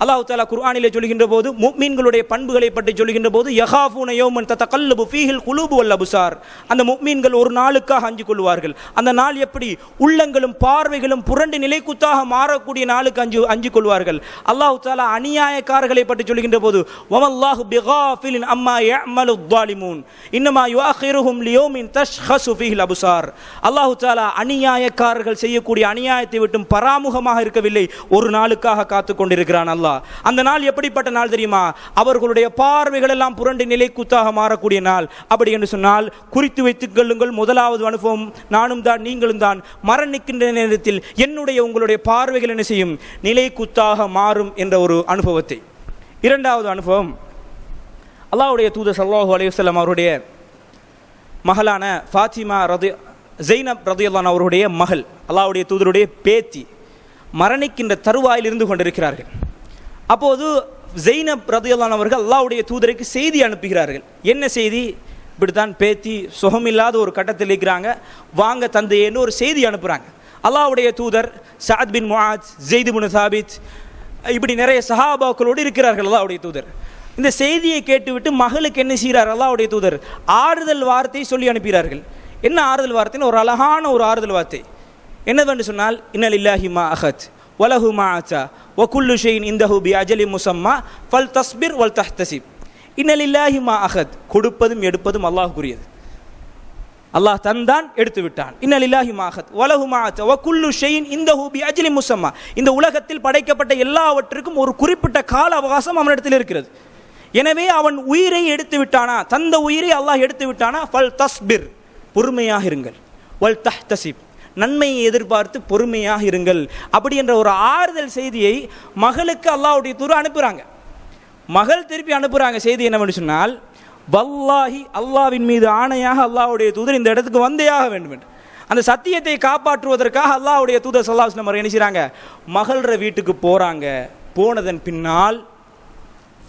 S1: அல்லாஹ் தஆலா குர்ஆனிலே சொல்கின்ற போது முஃமின்களுடைய பண்புகளை பற்றி சொல்கின்ற போது யகாஃபூன யௌமன் ததகல்லபு ஃபீஹில் குலூபு வல் அப்சார், அந்த முஃமின்கள் ஒரு நாளுக்காக அஞ்சு கொள்வார்கள். அந்த நாள் எப்படி உள்ளங்களும் பார்வைகளும் புரண்டு நிலைக்குத்தாக மாறக்கூடிய நாளுக்கு அஞ்சு கொள்வார்கள். அல்லாஹ் தஆலா அநியாயக்காரர்களை பற்றி சொல்கின்ற போது வமல்லாஹு பிகாஃபிலின் அம்மா யஅமலு ஸாலிமூன் இன்னமா யுஅখিরுஹும் லியௌமின் தஷ்ஹஸு ஃபீஹில் அப்சார். அல்லாஹ் தஆலா அநியாயக்காரர்கள் செய்யக்கூடிய அநியாயத்தை விட்டு பராமுகமாக இருக்கவில்லை, ஒரு நாளுக்காக காத்து கொண்டிருக்கிறான் அல்லாஹ். அந்த நாள் எப்படிப்பட்ட நாள் தெரியுமா? அவர்களுடைய பார்வைகள் எல்லாம் புரண்டு நிலை குத்தாக மாறக்கூடிய நாள். அப்படி என்று சொன்னால் குறித்து வைத்துக் கொள்ளுங்கள். முதலாவது அனுபவம் நானும் தான் நீங்களும் தான். மரணிக்கின்ற நேரத்தில் என்னுடைய உங்களுடைய பார்வைகள் என்ன செய்யும்? நிலை குத்தாக மாறும் என்ற ஒரு அனுபவத்தை. இரண்டாவது அனுபவம், அல்லாஹ்வுடைய தூதர் ஸல்லல்லாஹு அலைஹி வஸல்லம் அவருடைய மகளான ஃபாத்திமா ஜைனப் ரலியல்லாஹு அன்ஹா அவருடைய மகள், அல்லாஹ்வுடைய தூதருடைய பேத்தி, மரணிக்கின்ற தருவாயில் இருந்து கொண்டிருக்கிறார்கள். அப்போது ஜைனப் ரலியல்லாஹு அன்ஹா அவர்கள் அல்லாஹ்வுடைய தூதருக்கு செய்தி அனுப்புகிறார்கள். என்ன செய்தி? இப்படித்தான் பேத்தி சுகமில்லாத ஒரு கட்டத்தில் இருக்கிறாங்க, வாங்க தந்தையேன்னு ஒரு செய்தி அனுப்புகிறாங்க. அல்லாஹ்வுடைய தூதர் சஅத் பின் முஆத், ஸெய்த் பின் சாபித், இப்படி நிறைய சஹாபாக்களோடு இருக்கிறார்கள். அல்லாஹ்வுடைய தூதர் இந்த செய்தியை கேட்டுவிட்டு மகளுக்கு என்ன செய்கிறார்? அல்லாஹ்வுடைய தூதர் ஆறுதல் வார்த்தை சொல்லி அனுப்புகிறார்கள். என்ன ஆறுதல் வார்த்தைன்னு? ஒரு அழகான ஒரு ஆறுதல் வார்த்தை. என்னவென்று சொன்னால், இன்னலில்லாஹி மா அஹத் வலஹு மா அத்தா வகுல்லு ஷைஇன் இன்தஹு பிஅஜலி முஸம்மா ஃபல்தஸ்பிர் வல்தஹ்தசிப். இன்னலில்லாஹி மா அஹத், கொடுப்பதும் எடுப்பதும் அல்லாஹ்வுக்குரியது. அல்லாஹ் தந்தான், எடுத்து விட்டான். இன்னலில்லாஹி மா அஹத் வலஹு மா அத்தா வகுல்லு ஷைஇன் இன்தஹு பிஅஜலி முஸம்மா. இந்த உலகத்தில் படைக்கப்பட்ட எல்லாவற்றுக்கும் ஒரு குறிப்பிட்ட கால அவகாசம் அவனிடத்தில் இருக்கிறது. எனவே அவன் உயிரை எடுத்து விட்டானா, தந்த உயிரை அல்லாஹ் எடுத்து விட்டானா, ஃபல்தஸ்பிர், பொறுமையாக இருங்கள், வல்தஹ்தசிப், நன்மையை எதிர்பார்த்து பொறுமையாக இருங்கள். அப்படி என்ற ஒரு ஆறுதல் செய்தியை மகளுக்கு அல்லாஹ்வுடைய தூதர் அனுப்புகிறாங்க. மகள் திருப்பி அனுப்புகிறாங்க செய்தி என்னவென்று சொன்னால், வல்லாஹி, அல்லாஹ்வின் மீது ஆணையாக அல்லாஹ்வுடைய தூதர் இந்த இடத்துக்கு வந்தேயாக வேண்டும் என்று அந்த சத்தியத்தை காப்பாற்றுவதற்காக அல்லாஹ்வுடைய தூதர் ஸல்லல்லாஹு அலைஹி வஸல்லம் என்ன செய்கிறாங்க? மகள்ற வீட்டுக்கு போகிறாங்க. போனதன் பின்னால்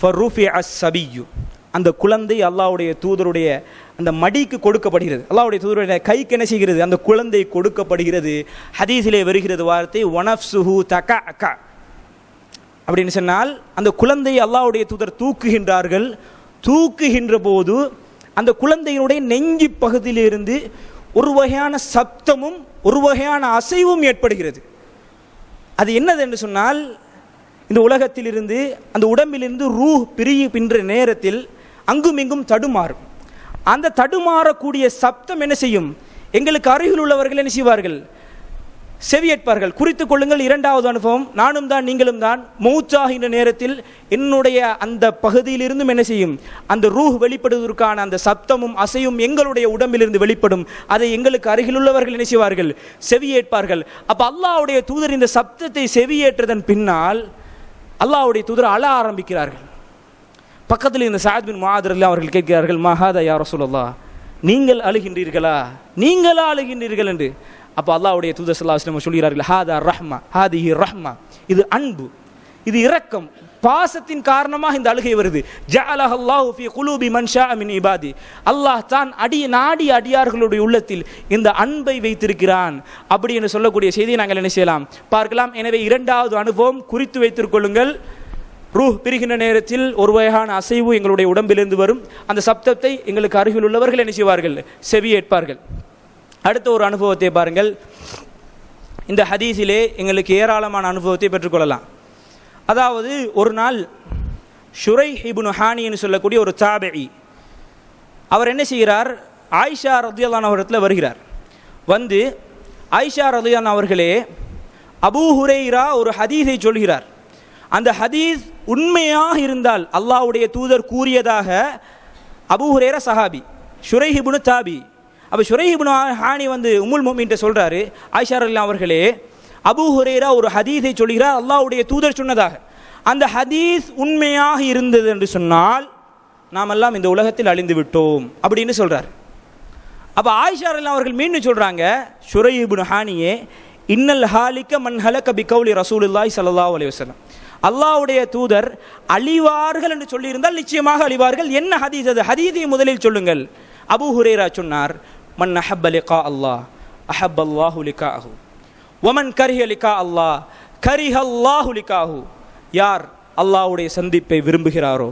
S1: ஃபருஃபிஅ ஸபிய்யு, அந்த குழந்தை அல்லாஹ்வுடைய தூதருடைய அந்த மடிக்கு கொடுக்கப்படுகிறது. அல்லாஹ்வுடைய தூதருடைய கைக்கு என்ன செய்கிறது? அந்த குழந்தை கொடுக்கப்படுகிறது. ஹதீஸிலே வருகிறது வார்த்தை வனஃப்ஸுஹு தகஅக, அப்படின்னு சொன்னால் அந்த குழந்தையை அல்லாஹ்வுடைய தூதர் தூக்குகின்றார்கள். தூக்குகின்ற போது அந்த குழந்தையினுடைய நெஞ்சு பகுதியிலிருந்து ஒரு வகையான சப்தமும் ஒரு வகையான அசைவும் ஏற்படுகிறது. அது என்னது என்று சொன்னால், இந்த உலகத்திலிருந்து அந்த உடம்பிலிருந்து ரூஹ் பிரிகின்ற நேரத்தில் அங்கும் இங்கும் தடுமாறும். அந்த தடுமாறக்கூடிய சப்தம் என்ன செய்யும்? எங்களுக்கு அருகில் உள்ளவர்கள் என்ன செய்வார்கள்? செவியேற்பார்கள். குறித்துக் கொள்ளுங்கள். இரண்டாவது அனுபவம், நானும் தான் நீங்களும் தான். மௌத்தாகின்ற நேரத்தில் என்னுடைய அந்த பகுதியிலிருந்தும் என்ன செய்யும்? அந்த ரூஹ் வெளிப்படுவதற்கான அந்த சப்தமும் அசையும் எங்களுடைய உடம்பிலிருந்து வெளிப்படும். அதை எங்களுக்கு அருகில் உள்ளவர்கள் என்ன செய்வார்கள்? செவியேற்பார்கள். அப்போ அல்லாஹ்வுடைய தூதர் இந்த சப்தத்தை செவியேற்றதன் பின்னால் அல்லாஹ்வுடைய தூதர் அழ ஆரம்பிக்கிறார்கள். பக்கத்தில் இந்த சஅத் பின் முஆத் ரலியல்லாஹு அவர்கள் கேட்கிறார்கள், மா ஹாதா யா ரசூலல்லாஹ், நீங்கள் அழுகின்றீர்களா? நீங்களா அழுகின்றீர்கள் என்று. அப்போ அல்லாஹ்வுடைய தூதர் ஸல்லல்லாஹு அலைஹி வஸல்லம் சொல்கிறார்கள், ஹாதா ரஹ்மா, ஹாதிஹி ரஹ்மா, இது அன்பு, இது இரக்கம், பாசத்தின் காரணமாக இந்த அழுகை வருது. ஜஅலஹல்லாஹு ஃபீ குலூபி மன் ஷாஅ மின் இபாதி, அல்லாஹ் தான் நாடி அடியார்களுடைய உள்ளத்தில் இந்த அன்பை வைத்திருக்கிறான். அப்படி என்று சொல்லக்கூடிய செய்தியை நாங்கள் என்ன செய்யலாம்? பார்க்கலாம். எனவே இரண்டாவது அனுபவம் குறித்து வைத்துக் கொள்ளுங்கள். ரூஹ் பிரிகின்ற நேரத்தில் ஒரு வகையான அசைவு எங்களுடைய உடம்பிலிருந்து வரும். அந்த சப்தத்தை எங்களுக்கு அருகில் உள்ளவர்கள் என்ன செய்வார்கள்? செவியேற்பார்கள். அடுத்த ஒரு அனுபவத்தை பாருங்கள். இந்த ஹதீஸிலே எங்களுக்கு ஏராளமான அனுபவத்தை பெற்றுக்கொள்ளலாம். அதாவது ஒரு நாள் ஷுரைஹ் இப்னு ஹானி என்று சொல்லக்கூடிய ஒரு தாபிஈ, அவர் என்ன செய்கிறார்? ஆயிஷா ரலியல்லாஹு அன்ஹா அவரிடத்தில் வருகிறார். வந்து ஆயிஷா ரலியல்லாஹு அன்ஹா அவர்களே, அபூ ஹுரைரா ஒரு ஹதீஸை சொல்கிறார். அந்த ஹதீஸ் உண்மையாக இருந்தால் அல்லாஹ்வுடைய தூதர் கூறியதாக, அபூ ஹுரைரா சஹாபி, ஷுரைஹ் இப்னு தாபி. அப்போ ஷுரைஹ் இப்னு ஹானி வந்து உம்முல் முஃமினீன்ட்ட சொல்கிறாரு, ஆயிஷா ரலியல்லாஹு அவர்களே, அபூ ஹுரைரா ஒரு ஹதீஸை சொல்கிறார், அல்லாஹ்வுடைய தூதர் சொன்னதாக. அந்த ஹதீஸ் உண்மையாக இருந்தது என்று சொன்னால் நாமெல்லாம் இந்த உலகத்தில் அழிந்து விட்டோம் அப்படின்னு சொல்றார். அப்போ ஆயிஷா ரலியல்லாஹு அவர்கள் மீண்டும் சொல்றாங்க, ஷுரைஹ் இப்னு ஹானியே, இன்னல் ஹாலிக மன் ஹலக பிகௌலி ரசூலுல்லாஹி ஸல்லல்லாஹு அலைஹி வஸல்லம், அல்லாஹ்வுடைய தூதர் அழிவார்கள் என்று சொல்லியிருந்தால் நிச்சயமாக அழிவார்கள். என்ன ஹதீஸ் அது? ஹதீஸை முதலில் சொல்லுங்கள். அபூ ஹுரைரா சொன்னார், மன் அஹப்ப லிகா அல்லாஹ் அஹப்ப அல்லாஹு லிகாஹு வமன் கரிஹ லிகா அல்லாஹ் கரிஹ அல்லாஹு லிகாஹு. யார் அல்லாஹ்வுடைய சந்திப்பை விரும்புகிறாரோ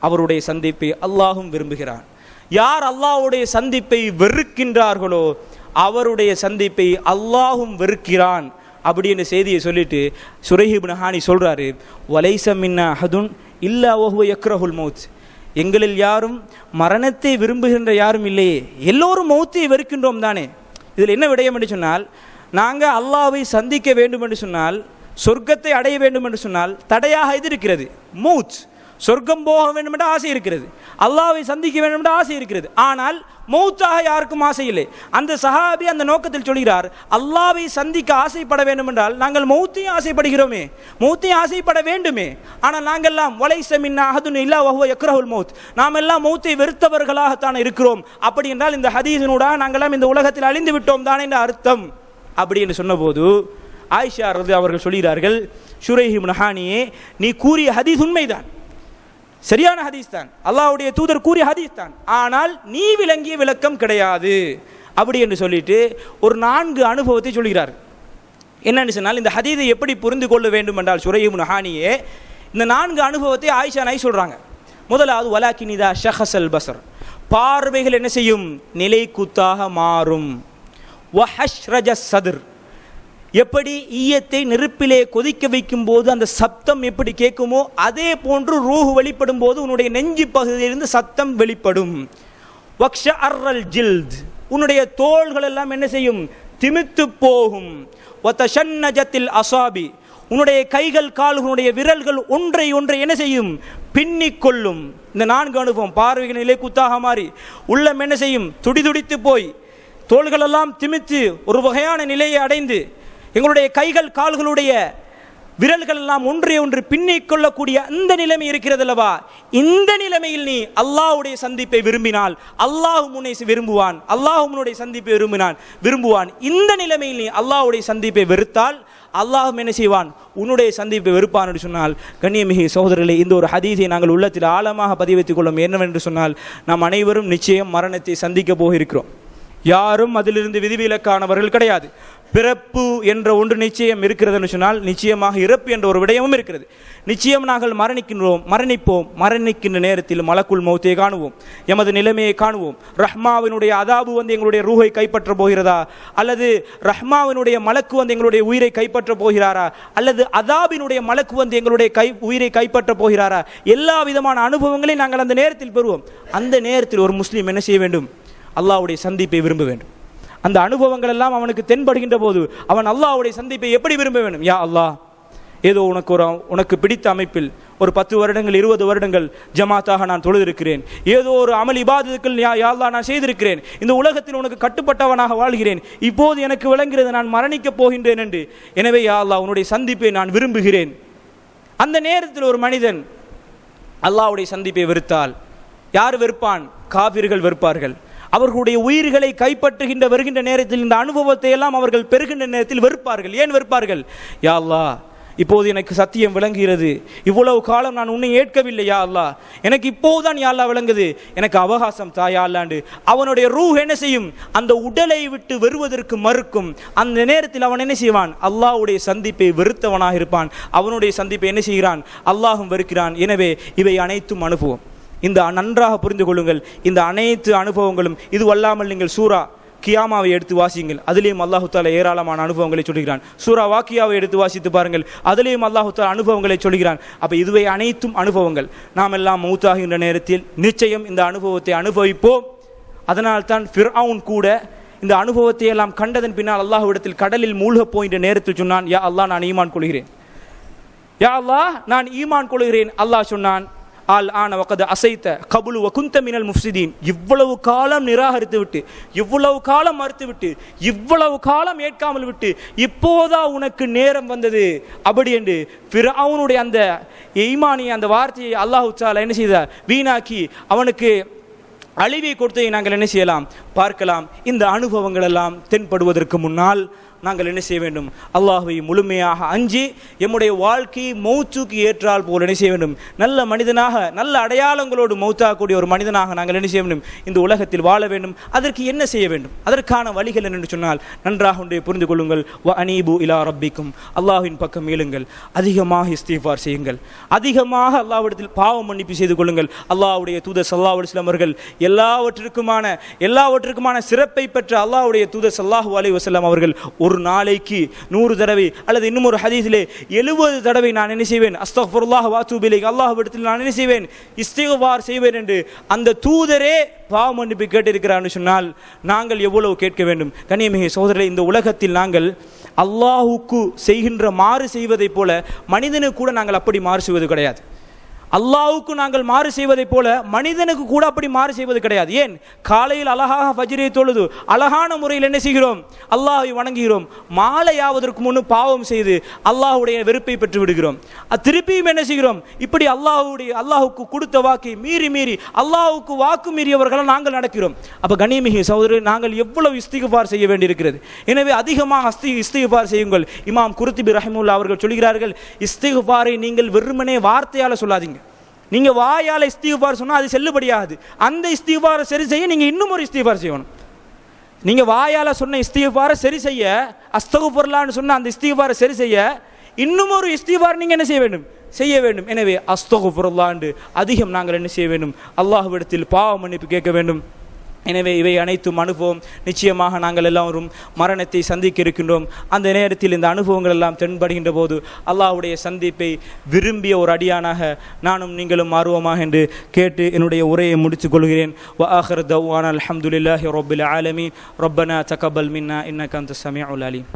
S1: அவருடைய சந்திப்பை அல்லாஹும் விரும்புகிறான். யார் அல்லாஹ்வுடைய சந்திப்பை வெறுக்கின்றார்களோ அவருடைய சந்திப்பை அல்லாஹும் வெறுக்கிறான் அப்படின்னு செய்தியை சொல்லிட்டு ஷுரைஹ் இப்னு ஹானி சொல்றாரு, வலைஸ மின்னா அஹதுன் இல்லா வஹுவ யக்ரஹுல் மௌத், எங்களில் யாரும் மரணத்தை விரும்புகின்ற யாரும் இல்லையே, எல்லோரும் மௌத்தை வெறுக்கின்றோம் தானே. இதில் என்ன விடயம் என்று சொன்னால், நாங்கள் அல்லாஹ்வை சந்திக்க வேண்டும் என்று சொன்னால், சொர்க்கத்தை அடைய வேண்டும் என்று சொன்னால் தடையாக இது இருக்கிறது, மௌத். சொர்க்கம் போக வேண்டும் என்ற ஆசை இருக்கிறது, அல்லாஹ்வை சந்திக்க வேண்டும் என்ற ஆசை இருக்கிறது. ஆனால் மௌத்தாக யாருக்கும் ஆசை இல்லை. அந்த சஹாபி அந்த நோக்கத்தில் சொல்கிறார், அல்லாஹ்வை சந்திக்க ஆசைப்பட வேண்டும் என்றால் நாங்கள் மௌத்தையும் ஆசைப்படுகிறோமே, மௌத்தையும் ஆசைப்பட வேண்டுமே. ஆனால் நாங்கள்லாம் வலைஸ மின்னா அஹதுன் இல்லா வஹுவ யக்ரஹுல் மௌத், நாம் எல்லாம் மௌத்தை வெறுத்தவர்களாகத்தான் இருக்கிறோம். அப்படி என்றால் இந்த ஹதீஸினூடாக நாங்கள்லாம் இந்த உலகத்தில் அழிந்து விட்டோம் தானே என்ற அர்த்தம். அப்படி என்று சொன்னபோது ஆயிஷா ரலியல்லாஹு அவர்கள் சொல்கிறார்கள், ஷுரைஹ் இப்னு ஹானியே, நீ கூறிய ஹதீஸ் உண்மைதான், சரியான ஹதீஸ் தான், அல்லாஹ்வுடைய தூதர் கூறிய ஹதீஸ் தான், ஆனால் நீ விளங்கிய விளக்கம் கிடையாது அப்படி என்று சொல்லிட்டு ஒரு 4 அனுபவத்தை சொல்கிறார். என்னன்னு சொன்னால், இந்த ஹதீஸை எப்படி புரிந்து கொள்ள வேண்டும் என்றால் ஷுரைஹ் இப்னு ஹானியே இந்த 4 அனுபவத்தை ஆயிஷா நாய் சொல்றாங்க. முதலாவது, வலாக்கின் இதா ஷஹஸல் பஸர், பார்வைகள் என்ன செய்யும், நிலை குத்தாக மாறும். வஹஷ்ரஜ சத்ர், எப்படி ஈயத்தை நெருப்பிலே கொதிக்க வைக்கும் போது அந்த சப்தம் எப்படி கேட்குமோ அதே போன்று ரூஹ் வெளிப்படும் போது உன்னுடைய நெஞ்சு பகுதியிலிருந்து சத்தம் வெளிப்படும். வக்ஷ அர்ரல் ஜில்த், உன்னுடைய தோள்கள் எல்லாம் என்ன செய்யும், திமித்து போகும். வதஷன்னஜத்தில் அசாபி, உன்னுடைய கைகள் கால்களுடைய விரல்கள் ஒன்றை ஒன்றை என்ன செய்யும், பின்னிக்கொள்ளும். இந்த 4 அனுபவம், பார்வைகள் நிலை குத்தாக மாறி உள்ளம் என்ன செய்யும், துடிதுடித்து போய் தோள்களெல்லாம் திமித்து ஒரு வகையான நிலையை அடைந்து எங்களுடைய கைகள் கால்களுடைய விரல்கள் எல்லாம் ஒன்றை ஒன்று பின்னிக் கொள்ளக்கூடிய அந்த நிலைமை இருக்கிறது அல்லவா. இந்த நிலைமையில் நீ அல்லாஹ்வுடைய சந்திப்பை விரும்பினால் அல்லாஹ் உன்னை விரும்புவான், அல்லாஹ் உன்னுடைய சந்திப்பை விரும்புவான். இந்த நிலைமையில் நீ அல்லாஹ்வுடைய சந்திப்பை வெறுத்தால் அல்லாஹ் என்ன செய்வான், உன்னுடைய சந்திப்பை வெறுப்பான் என்று சொன்னால், கண்ணியமிகு சகோதரர்களே, இந்த ஒரு ஹதீஸை நாங்கள் உள்ளத்தில் ஆழமாக பதிவைத்துக் கொள்ளும். என்னவென்று சொன்னால், நாம் அனைவரும் நிச்சயம் மரணத்தை சந்திக்க போகிறோம். யாரும் அதிலிருந்து விதிவிலக்கானவர்கள் கிடையாது. பிறப்பு என்ற ஒன்று நிச்சயம் இருக்கிறது என்று சொன்னால் நிச்சயமாக இறப்பு என்ற ஒரு விடயமும் இருக்கிறது. நிச்சயம் நாங்கள் மரணிப்போம். மரணிக்கின்ற நேரத்தில் மலக்குல் மௌத்தை காணுவோம், எமது நிலைமையை காணுவோம். ரஹ்மாவினுடைய அதாபு வந்து எங்களுடைய ரூஹை கைப்பற்ற போகிறதா, அல்லது ரஹ்மாவினுடைய மலக்கு வந்து எங்களுடைய உயிரை கைப்பற்ற போகிறாரா, அல்லது அதாபினுடைய மலக்கு வந்து எங்களுடைய உயிரை கைப்பற்ற போகிறாரா, எல்லா விதமான அனுபவங்களையும் நாங்கள் அந்த நேரத்தில் பெறுவோம். அந்த நேரத்தில் ஒரு முஸ்லீம் என்ன செய்ய வேண்டும், அல்லாஹ்வுடைய சந்திப்பை விரும்ப வேண்டும். அந்த அனுபவங்கள் எல்லாம் அவனுக்கு தென்படுகின்ற போது அவன் அல்லாஹ்வுடைய சந்திப்பை எப்படி விரும்ப வேண்டும். யா அல்லாஹ், ஏதோ உனக்கு பிடித்த அமைப்பில் ஒரு 10 வருடங்கள் 20 வருடங்கள் ஜமாத்தாக நான் தொழுதிருக்கிறேன், ஏதோ ஒரு அமல் இபாதத்துக்கள் யா அல்லாஹ் நான் செய்திருக்கிறேன், இந்த உலகத்தில் உனக்கு கட்டுப்பட்டவனாக வாழ்கிறேன், இப்போது எனக்கு விளங்குகிறது நான் மரணிக்கப் போகின்றேன் என்று. எனவே யா அல்லாஹ், உன்னுடைய சந்திப்பை நான் விரும்புகிறேன். அந்த நேரத்தில் ஒரு மனிதன் அல்லாஹ்வுடைய சந்திப்பை வெறுத்தால் யார் வெறுப்பான்? காபிர்கள் வெறுப்பார்கள். அவர்களுடைய உயிர்களை கைப்பற்றுகின்ற வருகின்ற நேரத்தில் இந்த அனுபவத்தை எல்லாம் அவர்கள் பெறுகின்ற நேரத்தில் வெறுப்பார்கள். ஏன் வெறுப்பார்கள்? யா அல்லாஹ், இப்போது எனக்கு சத்தியம் விளங்குகிறது, இவ்வளவு காலம் நான் உன்னை ஏற்கவில்லை யா அல்லாஹ், எனக்கு இப்போதுதான் யா அல்லாஹ் விளங்குது, எனக்கு அவகாசம் தாயா அல்லாண்டு அவனுடைய ரூஹ் என்ன செய்யும், அந்த உடலை விட்டு வருவதற்கு மறுக்கும். அந்த நேரத்தில் அவன் என்ன செய்வான், அல்லாஹ்வுடைய சந்திப்பை வெறுத்தவனாக இருப்பான். அவனுடைய சந்திப்பை என்ன செய்கிறான், அல்லாஹும் வெறுக்கிறான். எனவே இவை அனைத்தும் அனுபவம். இந்த நன்றாக புரிந்து கொள்ளுங்கள். இந்த அனைத்து அனுபவங்களும் இது அல்லாமல் நீங்கள் சூரா கியாமாவை எடுத்து வாசியுங்கள், அதிலேயும் அல்லாஹு தாலா ஏராளமான அனுபவங்களை சொல்கிறான். சூரா வாக்கியாவை எடுத்து வாசித்து பாருங்கள், அதிலேயும் அல்லாஹு தாலா அனுபவங்களை சொல்கிறான். அப்போ இதுவை அனைத்தும் அனுபவங்கள். நாம் எல்லாம் மௌத்தாகின்ற நேரத்தில் நிச்சயம் இந்த அனுபவத்தை அனுபவிப்போம். அதனால்தான் ஃபிர்அவுன் கூட இந்த அனுபவத்தை எல்லாம் கண்டதன் பின்னால் அல்லாஹ்விடத்தில் கடலில் மூழ்க போகின்ற நேரத்தில் சொன்னான், யா அல்லாஹ், நான் ஈமான் கொள்கிறேன், யா அல்லாஹ் நான் ஈமான் கொள்கிறேன். அல்லாஹ் சொன்னான், ஆல் ஆன வகத அசைத்த கபுலு வகுந்த மினல் முஃப்சிதீன், இவ்வளவு காலம் நிராகரித்து விட்டு, இவ்வளவு காலம் மறுத்து விட்டு, இவ்வளவு காலம் ஏற்காமல் விட்டு, இப்போதா உனக்கு நேரம் வந்தது அப்படி என்று ஃபிரௌனுடைய அந்த ஈமானி அந்த வார்த்தையை அல்லாஹ் தஆலா என்ன செய்தார், வீணாக்கி அவனுக்கு அழிவை கொடுத்ததை நாங்கள் என்ன செய்யலாம், பார்க்கலாம். இந்த அனுபவங்கள் எல்லாம் தென்படுவதற்கு முன்னால் நாங்கள் என்ன செய்ய வேண்டும், அல்லாஹ்வை முழுமையாக அஞ்சி எம்முடைய வாழ்க்கையை மௌத்துக்கு ஏற்றால் போல் என்ன செய்ய வேண்டும், நல்ல மனிதனாக நல்ல அடையாளங்களோடு மௌத்தாகக்கூடிய ஒரு மனிதனாக நாங்கள் என்ன செய்ய வேண்டும், இந்த உலகத்தில் வாழ வேண்டும். அதற்கு என்ன செய்ய வேண்டும், அதற்கான வழிகள் என்று சொன்னால் நன்றாக ஒன்றை புரிந்து கொள்ளுங்கள். வ அனீபு இலா ரப்பிக்கும், அல்லாஹ்வின் பக்கம் மீளுங்கள், அதிகமாக இஸ்திஃபார் செய்யுங்கள், அதிகமாக அல்லாஹ்விடத்தில் பாவ மன்னிப்பு செய்து கொள்ளுங்கள். அல்லாஹ்வுடைய தூதர் ஸல்லல்லாஹு அலைஹி வஸல்லம் அவர்கள் எல்லாவற்றுக்குமான சிறப்பை பெற்ற அல்லாஹ்வுடைய தூதர் ஸல்லல்லாஹு அலைஹி வஸல்லம் அவர்கள் ஒரு நாளைக்கு 100 தடவை அல்லது இன்னும் ஒரு ஹதீஸிலே 70 தடவை நான் என்ன செய்வேன், அஸ்தக்ஃபிருல்லாஹ் வ அத்தூபு இலைஹி, அல்லாஹ்விடத்தில் நான் என்ன செய்வேன், இஸ்திக்ஃபார் செய்வேன் என்று அந்த தூதரே பாவ மன்னிப்பு கேட்டிருக்கிறான்னு சொன்னால் நாங்கள் எவ்வளவு கேட்க வேண்டும். கண்ணியமிகு சகோதரர்களே, இந்த உலகத்தில் நாங்கள் அல்லாஹுக்கு செய்கின்ற மாறு செய்வதைப் போல மனிதனுக்கு கூட நாங்கள் அப்படி மாறு செய்வது கிடையாது. அல்லாஹ்வுக்கு நாங்கள் மாறு செய்வதைப் போல மனிதனுக்கு கூட அப்படி மாறு செய்வது கிடையாது. ஏன், காலையில் அழகாக ஃபஜ்ரை தொழுது அழகான முறையில் என்ன செய்கிறோம், அல்லாஹ்வை வணங்குகிறோம். மாலையாவதற்கு முன்னு பாவம் செய்து அல்லாஹ்வுடைய வெறுப்பை பெற்று விடுகிறோம். திருப்பியும் என்ன செய்கிறோம், இப்படி அல்லாஹ்வுக்கு கொடுத்த வாக்கை மீறி அல்லாஹ்வுக்கு வாக்கு மீறியவர்களால் நாங்கள் நடக்கிறோம். அப்போ கண்ணியமிகு சகோதரர், நாங்கள் எவ்வளவு இஸ்திக்ஃபார் செய்ய வேண்டியிருக்கிறது. எனவே அதிகமாக இஸ்திக்ஃபார் செய்யுங்கள். இமாம் குர்துபி ரஹிமஹுல்லாஹ் அவர்கள் சொல்கிறார்கள், இஸ்திக்ஃபாரை நீங்கள் வெறுமனே வார்த்தையால் சொல்லாதீங்க. நீங்க வாயால இஸ்திக்ஃபார் சொன்னா அது செல்லுபடியாகாது. அந்த இஸ்திக்ஃபாரை சரி செய்ய நீங்க இன்னும் ஒரு இஸ்திக்ஃபார் செய்யணும். நீங்க வாயால சொன்ன இஸ்திக்ஃபாரை சரி செய்ய, அஸ்தக்ஃபிருல்லாஹ்னு சொன்ன அந்த இஸ்திக்ஃபாரை சரி செய்ய இன்னும் ஒரு இஸ்திக்ஃபார் நீங்க என்ன செய்ய வேண்டும். எனவே அஸ்தக்ஃபிருல்லாஹ் அதிகம் நாங்கள் என்ன செய்ய வேண்டும், அல்லாஹ்விடத்தில் பாவ மன்னிப்பு கேட்க வேண்டும். எனவே இவை அனைத்தும் அனுபவம். நிச்சயமாக நாங்கள் எல்லாரும் மரணத்தை சந்திக்க இருக்கின்றோம். அந்த நேரத்தில் இந்த அனுபவங்கள் எல்லாம் தென்படுகின்ற போது அல்லாஹ்வுடைய சந்திப்பை விரும்பிய ஒரு அடியானாக நானும் நீங்களும் மாறுவோமாக என்று கேட்டு என்னுடைய உரையை முடித்துக் கொள்கிறேன். வ ஆகிரு தஅவானா அல்ஹம்துலில்லாஹி ரப்பில் ஆலமீன். ரப்பனா தகப்பல் மின்னா இன்னக அன்தஸ் ஸமீஉல் அலீம்.